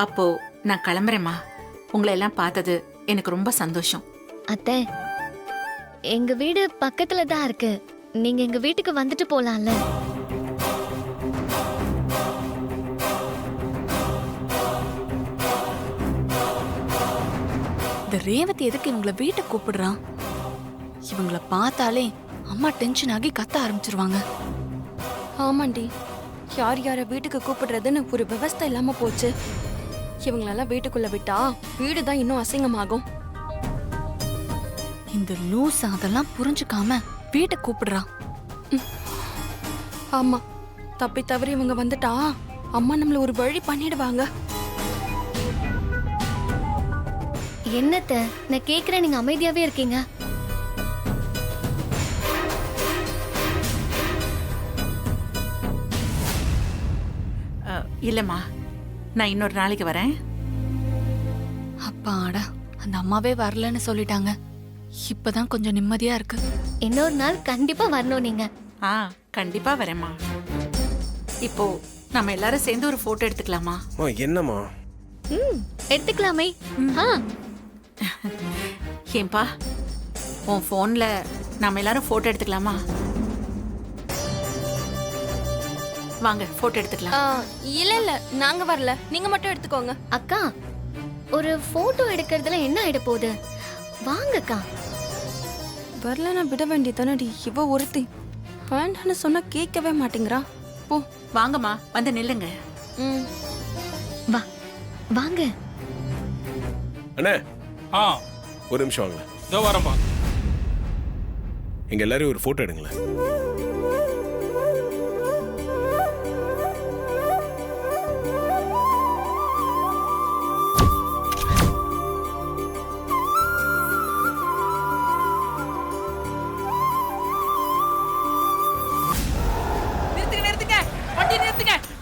அப்போ நான் கிளம்புறேம்மா. உங்களை எல்லாம் பார்த்தது எனக்கு ரொம்ப சந்தோஷம். அத்தை, எங்க வீடு பக்கத்துல தான் இருக்கு. நீங்க எங்க வீட்டுக்கு வந்துட்டு போலாம்ல? இந்த ரேவதி எதுக்கு இவங்கள வீட்டுக்கு கூப்பிடுறான்? இவங்கள பார்த்தாலே அம்மா டென்ஷன் ஆகி கத்த ஆரம்பிச்சிருவாங்க. ஆமாண்டி, யார் யாரை வீட்டுக்கு கூப்பிடுறதுன்னு ஒரு விவஸ்தை இல்லாம போச்சு. இவங்களெல்லாம் வீட்டுக்குள்ள விட்டா வீடு தான் இன்னும் அசிங்கமாகும். இந்த லூஸ் அதெல்லாம் புரிஞ்சுக்காம வீட்டை கூப்பிடுறா. ஆமா, தப்பி தவறி இவங்க வந்துட்டா அம்மா நம்மள ஒரு வழி பண்ணிடுவாங்க. என்னத்த, நான் கேக்குறேன், நீங்க அமைதியாவே இருக்கீங்க. இல்லம்மா, நான் இன்னொரு நாளைக்கு வரேன். அப்பாடா, அந்த அம்மாவே வரலன்னு சொல்லிட்டாங்க. இப்பதான் கொஞ்சம் நிம்மதியா இருக்கு. இன்னொரு நாள் கண்டிப்பா வரணும் நீங்க. கண்டிப்பா வரேம்மா. இப்போ நம்ம எல்லாரும் சேர்ந்து ஒரு போட்டோ எடுத்துக்கலாமா? என்னம்மா? எடுத்துக்கலாமே. ஏன்பா, உன் போன்ல நம்ம எல்லாரும் போட்டோ எடுத்துக்கலாமா? வாங்க போட்டோ எடுத்துக்கலாம். இல்ல இல்ல, நாங்க வரல, நீங்க மட்டும் எடுத்துக்கோங்க. அக்கா, ஒரு போட்டோ எடுக்கிறதுல என்ன ஆயிட போகுது? வாங்கக்கா. வரலன்னா விட வேண்டியதானடி. இவ ஒருத்தி வேண்டான்னு சொன்னா கேட்கவே மாட்டேங்கிறா. போ. வாங்கம்மா, வந்து நில்லுங்க. வா, வாங்க. அண்ணே, ஆ ஒரு நிமிஷம் வாங்க. இதோ வரேன்பா. எங்க எல்லாரும் ஒரு போட்டோ எடுங்களேன்.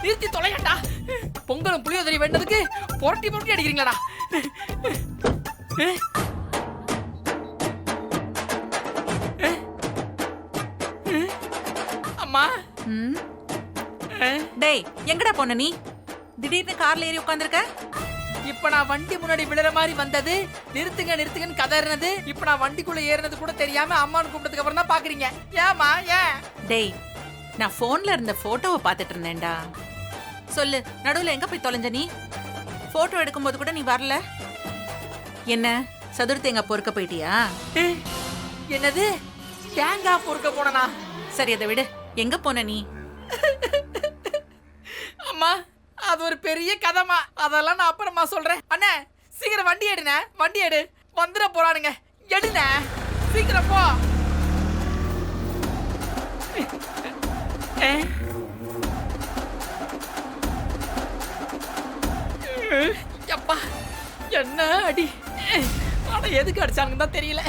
நிறுத்தி தொலையண்டா. பொங்கலும் புளியோதரை வேண்டதுக்கு புரட்டி புரட்டி அடிக்கிறீங்களாடா. அம்மா. டேய், எங்கடா போன நீ? திடீர்னு கார்ல ஏறி உட்கார்ந்திருக்க. இப்ப நான் வண்டி முன்னாடி விழுற மாதிரி வந்தது, நிறுத்துங்க நிறுத்துங்கன்னு கதறினது, இப்ப நான் வண்டிக்குள்ள ஏறினது கூட தெரியாம அம்மான்னு கூப்பிட்டதுக்கு அப்புறம் தான் பாக்குறீங்க. ஏமா ஏன்? டேய், நான் போன்ல இருந்த போட்டோவை பார்த்துட்டு இருந்தேன்டா. சொல்லு, நடுவுல எங்க போய் தொலைஞ்ச நீ? போட்டோ எடுக்கும்போது கூட நீ வரல. என்ன சதுர்த்தி எங்க பொறுக்க போயிட்டியா? என்னது? தேங்காய் பொறுக்க போனா? சரி, அதை விடு. எங்க போன நீ? அம்மா, அது ஒரு பெரிய கதைமா. அதெல்லாம் நான் அப்புறமா சொல்றேன். அண்ணே, சீக்கிரம் வண்டி எடுன. வண்டி எடு, வந்துட போறானுங்க. எடுன, சீக்கிரம் போ. அப்பா, என்ன அடி! ஆனா எதுக்கு அடிச்சானுங்க தான் தெரியல.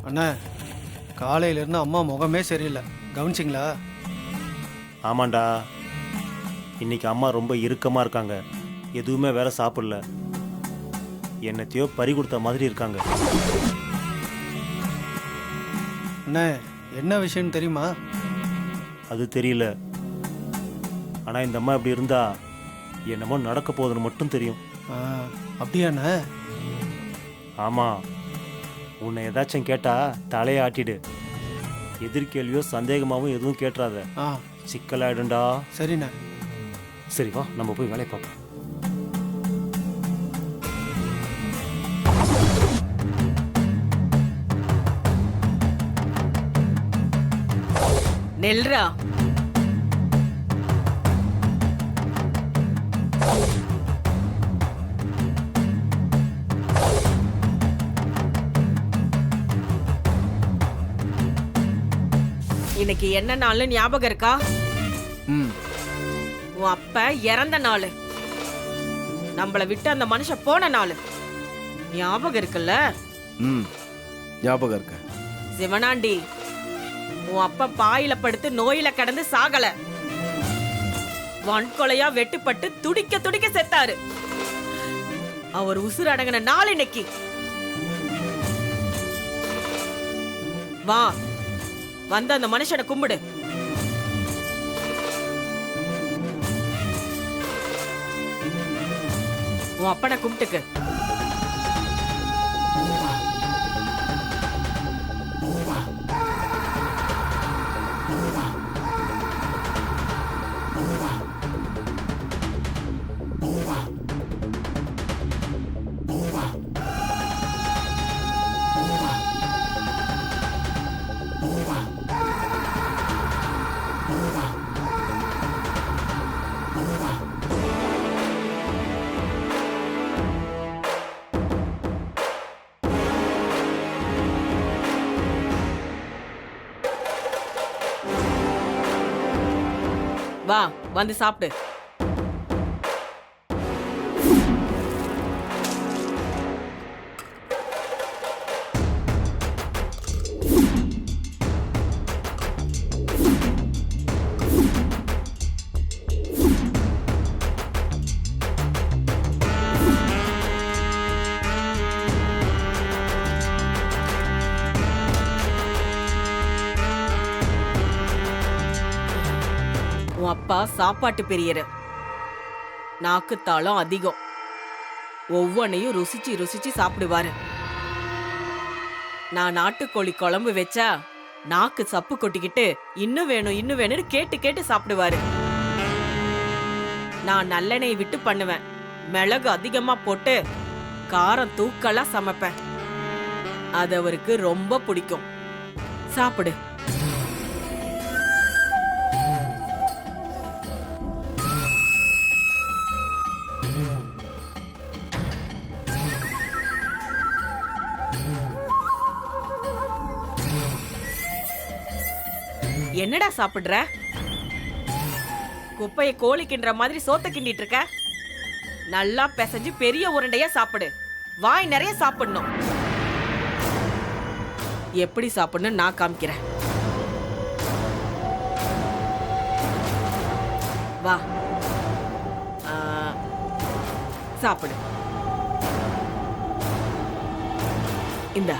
அண்ணா, காலையிலேருந்து அம்மா முகமே சரியில்லை, கவனிச்சிங்களா? ஆமாண்டா, இன்னைக்கு அம்மா ரொம்ப இறுக்கமாக இருக்காங்க. எதுவுமே வேற சாப்பிடல. என்னத்தையோ பறி கொடுத்த மாதிரி இருக்காங்க. அண்ணே என்ன விஷயம்னு தெரியுமா? அது தெரியல. ஆனா இந்த அம்மா இப்படி இருந்தா என்னமோ நடக்க போகுதுன்னு மட்டும் தெரியும். ஆ, அப்படியாண்ணே? ஆமா, உன்னை ஏதாச்சும் கேட்டா தலையை ஆட்டிடு. எதிர்கேள்வியோ சந்தேகமாவும் எதுவும் கேட்டுறாத. ஆ சிக்கலாயிடும்டா. சரிண்ணே. சரி வா, நம்ம போய் வேலையை பார்ப்போம். நெல்ரா, இன்னைக்கு என்ன நாள் ஞாபகம் இருக்கா? ம் உன் அப்ப இறந்த நாள், நம்மள விட்டு அந்த மனுஷன் போன நாள் ஞாபகம் இருக்குல்ல? ம் ஞாபகம் இருக்கு. சிவனாண்டி, உன் அப்பா பாயில படுத்து நோயில கிடந்து சாகல, வன்கொலையா வெட்டுப்பட்டு துடிக்க துடிக்க செத்தாரு. அவர் உசுறு அடங்கின நாள் இன்னைக்கு. வா, வந்து அந்த மனுஷனை கும்பிடு. உன் அப்பனை கும்பிட்டுக்கு. வா, வந்து சாப்பிடு. உன் அப்பா சாப்பாட்டு பெரியரு, நாக்குத்தாளம் அதிகம், ஒவ்வொன்னையும் ருசிச்சு ருசிச்சு சாப்பிடுவாரு. நான் நாட்டுக்கோழி குழம்பு வச்சா நாக்கு சப்பு கொட்டிக்கிட்டு இன்னும் வேணும் இன்னும் வேணும்னு கேட்டு கேட்டு சாப்பிடுவாரு. நான் நல்லெண்ணெய் விட்டு பண்ணுவேன், மிளகு அதிகமா போட்டு காரம் தூக்கலா சமைப்பேன். அது அவருக்கு ரொம்ப பிடிக்கும். சாப்பிடு. என்னடா சாப்பிடுற? குப்பைய கோழி கிண்டுற மாதிரி சோத்த கிண்டிட்டு இருக்க. நல்லா பிசைஞ்சு பெரிய உருண்டையா சாப்பிடு. வாய் நிறைய சாப்பிடணும். எப்படி சாப்பிடணும் நான் காமிக்கிறேன். வா, சாப்பிடு. இந்தா.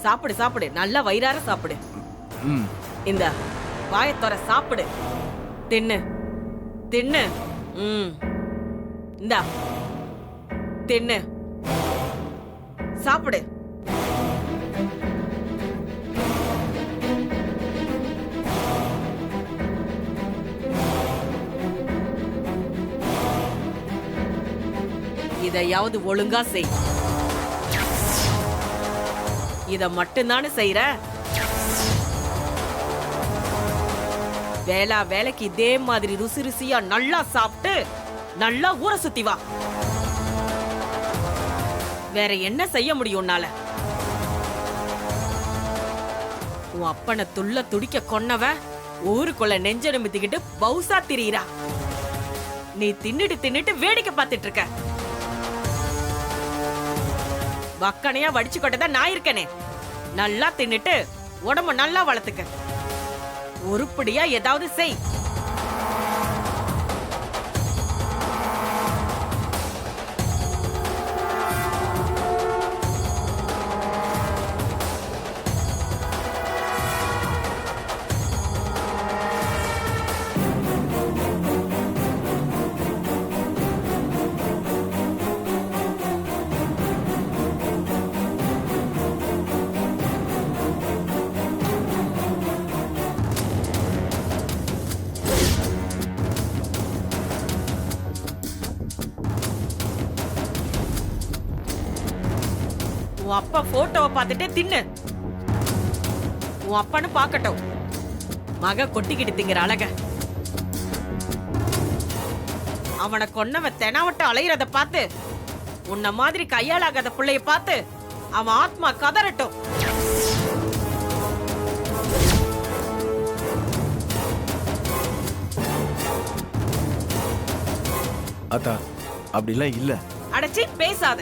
சாப்பிடு சாப்பிடு, நல்லா வயிறார சாப்பிடு. இந்த வாயத்தோர சாப்பிடு. தின்னு தின்னு. இந்தா தின்னு, சாப்பிடு. இதையாவது ஒழுங்கா செய். இத மட்டும்தானே செய்யற? வேளா வேலைக்கு இதே மாதிரி ருசி ருசியா நல்லா சாப்பிட்டு நல்லா ஊற சுத்தி வா. வேற என்ன செய்ய முடியும் உன்னால? உன் அப்பனை துள்ள துடிக்க கொன்னவ ஊருக்குள்ள நெஞ்ச நிமித்திக்கிட்டு பவுசா திரியிறா. நீ தின்னுட்டு தின்னுட்டு வேடிக்கை பார்த்துட்டு இருக்க. வக்கனையா வடிச்சு கொட்டதான் நான் இருக்கனே. நல்லா தின்னுட்டு உடம்ப நல்லா வளர்த்துக்க. உருப்படியா ஏதாவது செய். உன் அப்பா போட்டோவை பார்த்துட்டே தின்னு. உன் அப்பன்னு பார்க்கட்டும் மக கொட்டிக்கிட்டு திங்கிற அழக. அவனை கொன்னவன் தெனாவட்ட அலையிறத பார்த்து உன்ன மாதிரி கையாளாகாத பிள்ளைய பார்த்து அவன் ஆத்மா கதறட்டும். அத்தா அப்படிலாம் இல்ல. அடச்சி பேசாத.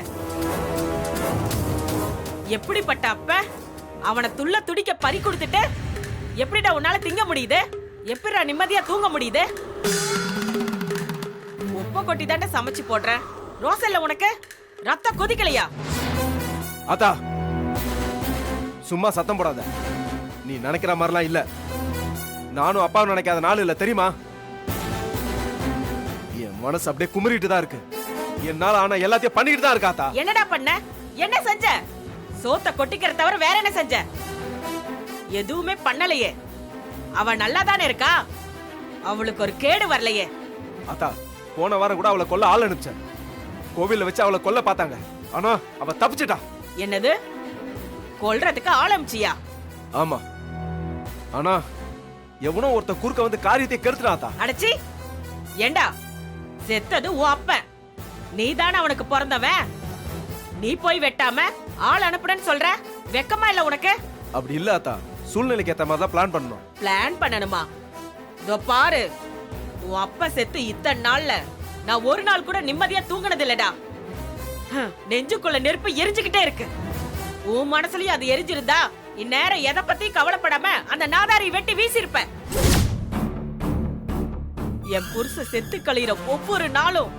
எப்படிப்பட்ட அப்ப அவனை துள்ள துடிக்க பறி கொடுத்துட்டு எப்படிடா உன்னால திங்க முடியுது? எப்படிடா நிம்மதியா தூங்க முடியுது? உப்ப கொட்டி தாண்ட சமைச்சு போடுற. ரோசல்ல உனக்கு ரத்தம் கொதிக்கலையா? அத்தா சும்மா சத்தம் போடாத. நீ நினைக்கிற மாதிரிலாம் இல்ல. நானும் அப்பாவும் நினைக்காத நாள் இல்ல தெரியுமா? என் மனசு அப்படியே குமரிட்டு தான் இருக்கு. என்னால ஆனா எல்லாத்தையும் பண்ணிட்டு தான் இருக்காத்தா. என்னடா பண்ண? என்ன செஞ்ச? சோத்த கொட்டிக்கிற தவிர வேற என்ன செஞ்ச? எதுவுமே பண்ணலையே. அவ நல்லா தானே இருக்கா? அவளுக்கு ஒரு கேடு வரலையே. அத்தா போன வாரம் கூட அவளை கொல்ல ஆள் அனுப்பிச்சேன். கோவில்ல வச்சு அவளை கொல்ல பார்த்தாங்க. ஆனா அவ தப்பிச்சிட்டா. என்னது? கொல்றதுக்கு ஆளமிச்சியா? ஆமா. ஆனா எவனோ ஒருத்த குறுக்க வந்து காரியத்தை கெடுத்துட்டாத்தா. அடச்சி. ஏண்டா செத்தது உன் அப்பன். நீதானே அவனுக்கு பிறந்தவன். நீ போய் வெட்டாம ஆள் அனுப்புறேன்னு சொல்ற. வெக்கமா இல்ல உனக்கு? அப்படி இல்ல அத்தா. சூழ்நிலைக்கு ஏத்த மாதிரி தான் பிளான் பண்ணணும். பிளான் பண்ணணுமா? இதோ பாரு, உன் அப்பா செத்து இத்தனை நாள்ல நான் ஒரு நாள் கூட நிம்மதியா தூங்கினது இல்லடா. நெஞ்சுக்குள்ள நெருப்பு எரிஞ்சுக்கிட்டே இருக்கு. உன் மனசுலயும் அது எரிஞ்சிருந்தா இந்நேரம் எதை பத்தி கவலைப்படாம அந்த நாதாரி வெட்டி வீசிருப்ப. என் புருஷ செத்து கழிற ஒவ்வொரு நாளும்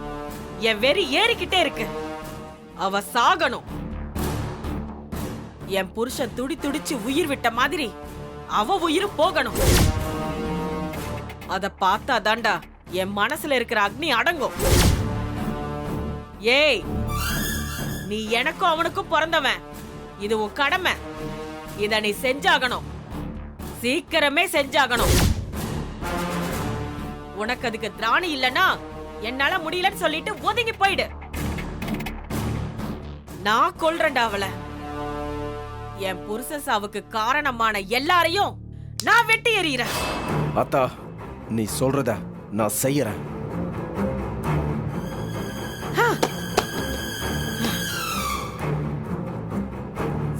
என் வெறி ஏறிக்கிட்டே இருக்கு. அவ சாகணும். என் புருஷன் துடி துடிச்சு உயிர் விட்ட மாதிரி அவ உயிர் போகணும். அத பார்த்தா தாண்டா என் மனசுல இருக்கிற அக்னி அடங்கும். ஏய், நீ எனக்கும் அவனுக்கும் பிறந்தவன். இது உன் கடமை. இத நீ செஞ்சாகணும். சீக்கிரமே செஞ்சாகணும். உனக்கு அதுக்கு திராணி இல்லனா என்னால முடியலன்னு சொல்லிட்டு ஒதுங்கி போயிடு. நான் கொல்றேன்டா அவளை. என் புருஷ சாவுக்கு காரணமான எல்லாரையும் நான் வெட்டி எறிகிறேன். அத்தா நீ சொல்றத நான் செய்யறேன்.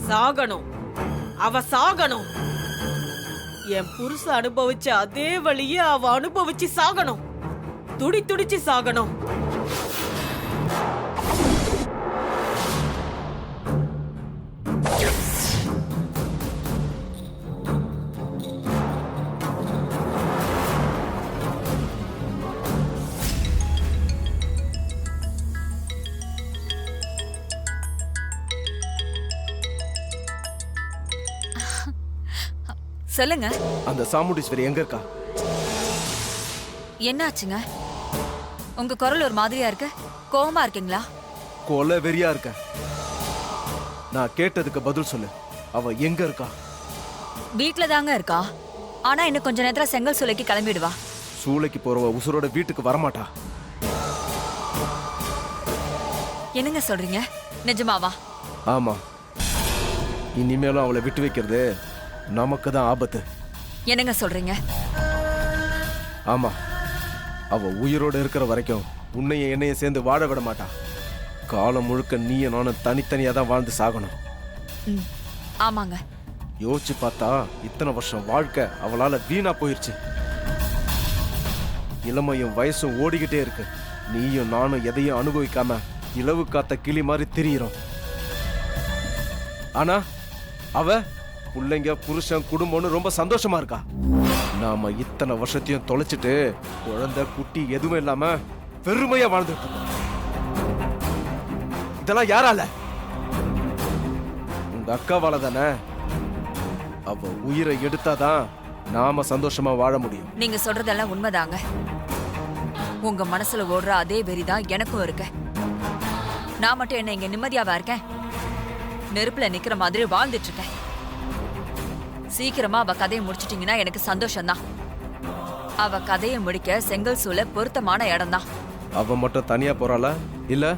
சாகணும். அவ சாகணும். என் புருஷ அனுபவிச்ச அதே வழியே அவ அனுபவிச்சு சாகணும். துடி துடிச்சு சாகணும். சொல்லுங்க. அந்த சாமுண்டீஸ்வரி எங்க இருக்கா? என்னாச்சுங்க? உங்க குரல் ஒரு மாதிரியா இருக்கு. கோவமா இருக்கீங்களா? கொலை வெறியா இருக்க. நான் கேட்டதுக்கு பதில் சொல்லு. அவ எங்க இருக்கா? வீட்ல தாங்க இருக்கா. ஆனா இன்னும் கொஞ்ச நேரத்துல செங்கல் சூளைக்கு கிளம்பிடுவா. சூளைக்கு போறவ உசுரோட வீட்டுக்கு வரமாட்டா. என்னங்க சொல்றீங்க? நிஜமாவா? ஆமா. இனிமேலும் அவளை விட்டு வைக்கிறது நமக்கு தான் ஆபத்து. என்னங்க சொல்றீங்க? ஆமா. அவ உயிரோட இருக்கிற வரைக்கும் உன்னைய என்னைய சேர்ந்து வாழ விட மாட்டா. காலம் முழுக்க நீயும் நானும் தனித்தனியா தான் வாழ்ந்து சாகணும். ஆமாங்க. யோசிச்சு பார்த்தா இத்தனை வருஷம் வாழ்க்கை அவளால வீணா போயிருச்சு. இளமையும் வயசும் ஓடிக்கிட்டே இருக்கு. நீயும் நானும் எதையும் அனுபவிக்காம இலவு காத்த கிளி மாதிரி திரியிறோம். ஆனா அவ பிள்ளைங்க புருஷன் குடும்பம்னு ரொம்ப சந்தோஷமா இருக்கா. நாம இத்தனை வருஷத்தையும் தொலைச்சிட்டு குழந்தை குட்டி எதுவும் இல்லாம பெருமையா வாழ்ந்துட்டு இருக்கோம். இதெல்லாம் யாரால? உங்க அக்காவால தானே. அவ உயிரை எடுத்தாதான் நாம சந்தோஷமா வாழ முடியும். நீங்க சொல்றதெல்லாம் உண்மைதாங்க. உங்க மனசுல ஓடுற அதே வெறிதான் எனக்கும் இருக்கு. நான் மட்டும் என்ன இங்க நிம்மதியாவா இருக்கேன்? நெருப்புல நிக்கிற மாதிரி வாழ்ந்துட்டு இருக்கேன். சீக்கிரமா அவ கதையை முடிச்சிட்டீங்கன்னா எனக்கு சந்தோஷம்தான். அவ கதையை முடிக்க செங்கல் சூளை பொருத்தமான இடம் தான். அவ மட்டும் தனியா போறாளா இல்ல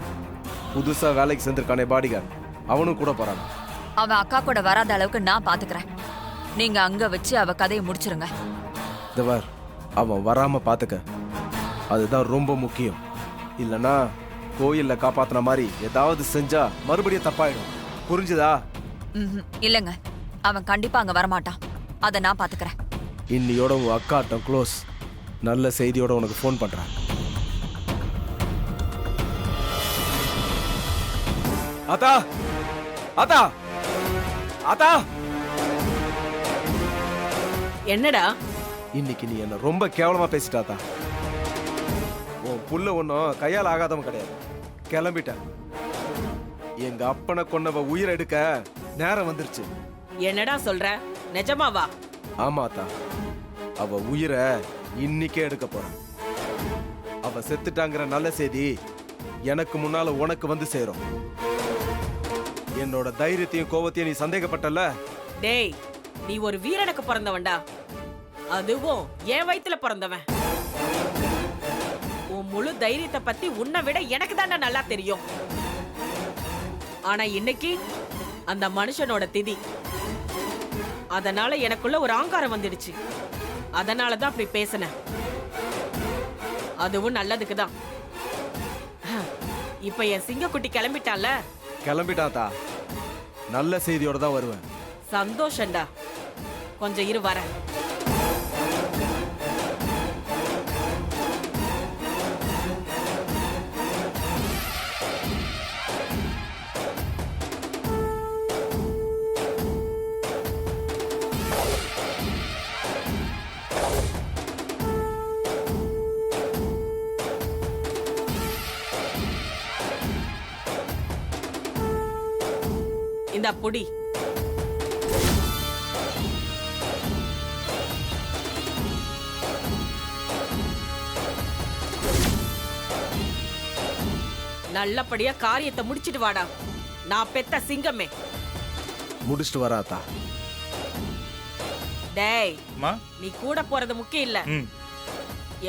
புதுசா வேலைக்கு சேர்ந்திருக்கானே பாடிகார்ட் அவனும் கூட போறானா? அவன் அக்கா கூட வராத அளவுக்கு நான் பாத்துக்கிறேன். நீங்க அங்க வச்சு அவ கதையை முடிச்சிருங்க. தவர் அவன் வராம பாத்துக்க, அதுதான் ரொம்ப முக்கியம். இல்லனா கோயில்ல காப்பாத்தின மாதிரி ஏதாவது செஞ்சா மறுபடியும் தப்பாயிடும். புரிஞ்சுதா? இல்லங்க, அவன் கண்டிப்பா அங்க வரமாட்டான். அத நான் பாத்துக்கிறேன். இன்னியோட உன் அக்காட்டம் க்ளோஸ். நல்ல செய்தியோட உனக்கு ஃபோன் பண்றேன். ஆத்தா, ஆத்தா, ஆத்தா, என்னடா இன்னைக்கு நீ என்ன ரொம்ப கேவலமா பேசிட்டாத்தா. உன் புள்ள ஒன்னும் கையால் ஆகாதவன் கிடையாது. கிளம்பிட்டேன். எங்க அப்பனை கொன்னவ உயிரை எடுக்க நேரம் வந்துருச்சு. என்னடா சொல்ற? நிஜமாவா? ஆமாத்தா, அவ உயிரை இன்னைக்கே எடுக்க போறேன். அவ செத்துட்டாங்கிற நல்ல செய்தி எனக்கு முன்னால உனக்கு வந்து சேரும். என்னோட தைரியத்தையும் கோவத்தையும் நீ சந்தேகப்பட்டல. டேய், நீ ஒரு வீரனுக்கு பிறந்தவன்டா, அதுவும் என் வயித்துல பிறந்தவன். உன் முழு தைரியத்தை பத்தி உன்னை விட எனக்கு தான்டா நல்லா தெரியும். ஆனா இன்னைக்கு அந்த மனுஷனோட திதி, அதனால எனக்குள்ள ஒரு ஆங்காரம் வந்துடுச்சு. அதனாலதான் அப்படி பேசினேன். அதுவும் நல்லதுக்கு தான். இப்ப என் சிங்கக்குட்டி கிளம்பிட்டால. கிளம்பிட்டாத்தா, நல்ல செய்தியோட தான் வருவேன். சந்தோஷம்டா. கொஞ்சம் இரு, வரேன். இந்த புடி. நல்லபடியா காரியத்தை முடிச்சிட்டு வாடா. நான் பெத்த சிங்கமே. முடிச்சிட்டு வராத்தா. டேய், நீ கூட போறது முக்கியம் இல்ல.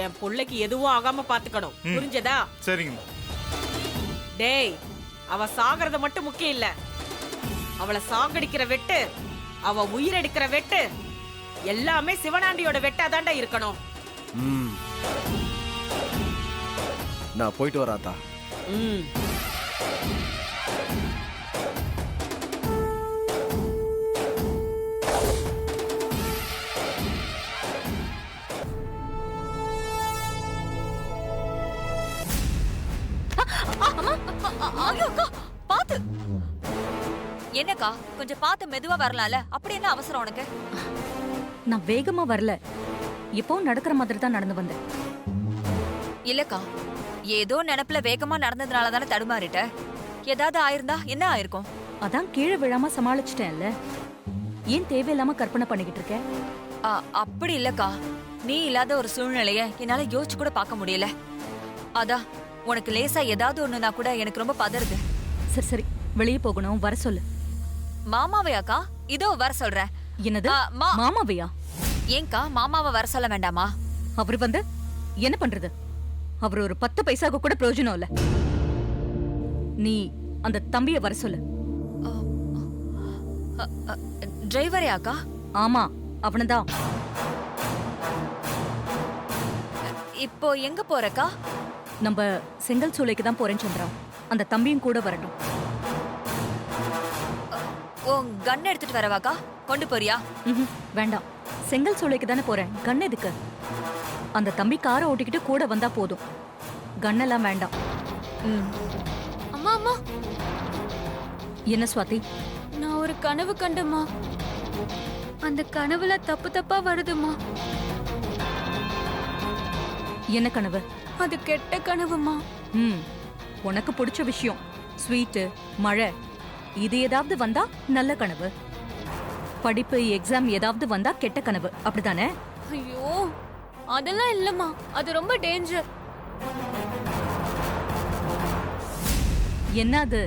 என் புள்ளைக்கு எதுவும் ஆகாம பாத்துக்கணும். புரிஞ்சதா? சரிங்க. டேய், அவ சாகறது மட்டும் முக்கியம் இல்ல. அவளை சாகடிக்கிற வெட்டு, அவ உயிரெடுக்கிற வெட்டு எல்லாமே சிவனாண்டியோட வெட்டாதாண்டா இருக்கணும். நான் போயிட்டு வராத்தா. பாத்து. என்னக்கா, கொஞ்சம் பார்த்து மெதுவா வரலாம்ல? அப்படி என்ன அவசரம் உனக்கு? நான் வேகமா வரல, இப்போ நடக்கிற மாதிரி தான் நடந்து வந்தேன். இல்லக்கா, ஏதோ நினைப்புல வேகமா நடந்ததுனால தானே தடுமாறிட்ட. ஏதாவது ஆயிருந்தா என்ன ஆயிருக்கும்? அதான் கீழே விழாம சமாளிச்சிட்டேன்ல. ஏன் தேவையில்லாம கற்பனை பண்ணிக்கிட்டு இருக்க? அப்படி இல்லக்கா, நீ இல்லாத ஒரு சூழ்நிலைய என்னால யோசிச்சு கூட பார்க்க முடியல. அதான் உனக்கு லேசா ஏதாவது ஒண்ணுனா கூட எனக்கு ரொம்ப பதறுது. சரி சரி, வெளியே போகணும், வர சொல்லு. மாமாவையாக்கா? இதோ வர சொல்றேன். என்னது மாமாவையா? ஏங்கா மாமாவை வர சொல்ல வேண்டாமா? அவர் வந்து என்ன பண்றது? அவர் ஒரு 10 பைசாக்கு கூட பிரயோஜனம் இல்ல. நீ அந்த தம்பியை வர சொல்லு. டிரைவரையாக்கா? ஆமா, அவனதான். இப்போ எங்க போறக்கா? நம்ம செங்கல் சூளைக்கு தான் போறேன் சந்திரா. அந்த தம்பியும் கூட வரட்டும். உன் கன் எடுத்துட்டு வரவாக்கா? கொண்டு போறியா? வேண்டாம், செங்கல் சூளைக்கு தானே போறேன். கன் எதுக்கு? அந்த தம்பி காரை ஓட்டிக்கிட்டு கூட வந்தா போதும். கன்னெல்லாம் வேண்டாம். அம்மா அம்மா, என்ன சுவாதி? நான் ஒரு கனவு கண்டேம்மா. அந்த கனவுல தப்பு தப்பா வருதுமா. என்ன கனவு? அது கெட்ட கனவுமா. உனக்கு பிடிச்ச விஷயம் ஸ்வீட்டு, மழை, இது ஏதாவது வந்தா நல்ல கனவு. படிப்பு, எக்ஸாம் ஏதாவது வந்தா கெட்ட கனவு, அப்படிதானே? ஐயோ, அதெல்லாம் இல்லம்மா, அது ரொம்ப டேஞ்சர். என்ன அது?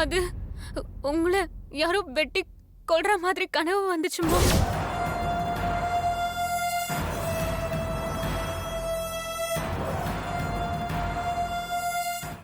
அது உங்களை யாரோ வெட்டி கொல்ற மாதிரி கனவு வந்துச்சுமா.